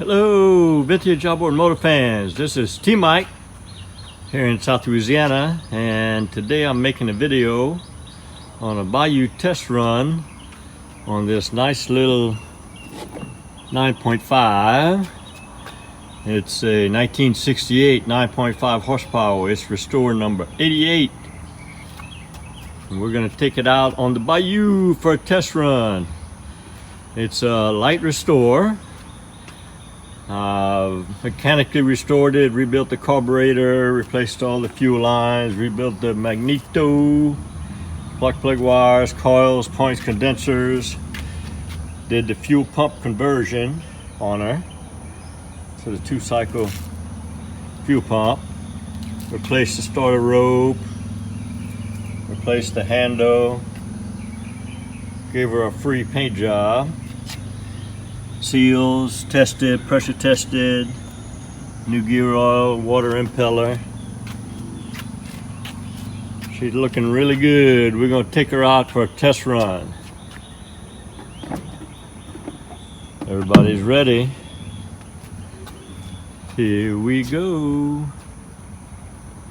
Hello, vintage outboard motor fans. This is T Mike here in South Louisiana, and today I'm making a video on a Bayou test run on this nice little 9.5. It's a 1968 9.5 horsepower. It's restore number 88. And we're going to take it out on the Bayou for a test run. It's a light restore. Mechanically restored it, rebuilt the carburetor, replaced all the fuel lines, rebuilt the magneto, plug wires, coils, points, condensers, did the fuel pump conversion on her, so the 2-cycle fuel pump, replaced the starter rope, replaced the handle, gave her a free paint job. Seals tested, pressure tested, new gear oil, water impeller. She's looking really good. We're going to take her out for a test run. Everybody's ready. Here we go.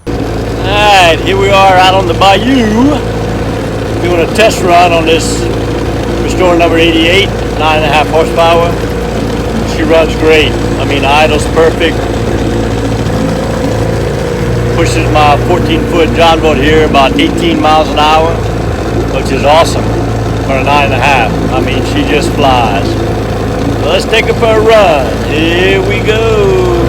Alright, here we are out on the Bayou doing a test run on this restore number 88, 9.5 horsepower. She runs great. I mean, idle's perfect. Pushes my 14-foot John boat here about 18 miles an hour, which is awesome for a 9.5. I mean, she just flies. So let's take her for a run. Here we go.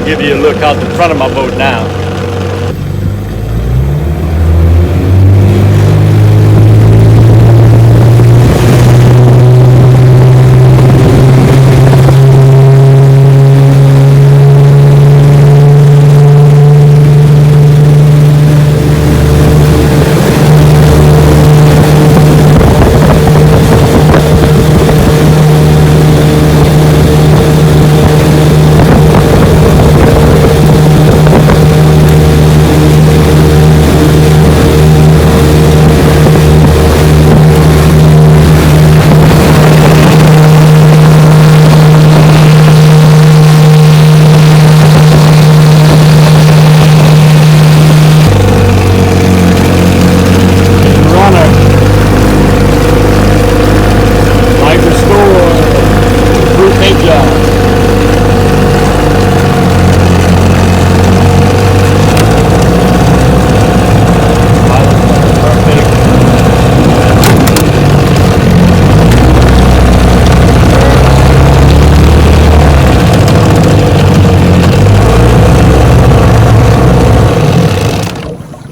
Give you a look out the front of my boat now.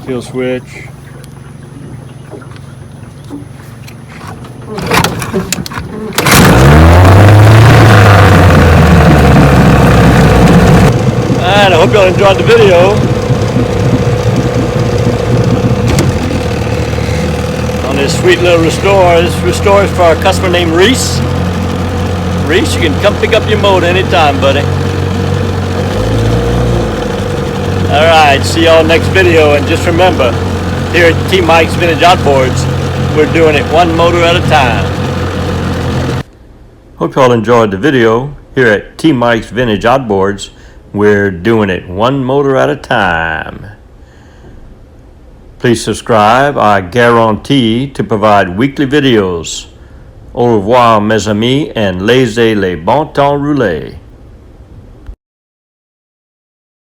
Kill switch. And I hope y'all enjoyed the video on this sweet little restore. This restore is for a customer named Reese. Reese, you can come pick up your motor anytime, buddy. Alright, see y'all next video, and just remember, here at T Mike's Vintage Outboards, we're doing it one motor at a time. Hope y'all enjoyed the video. Here at T Mike's Vintage Outboards, we're doing it one motor at a time. Please subscribe. I guarantee to provide weekly videos. Au revoir, mes amis, and laissez les bon temps rouler.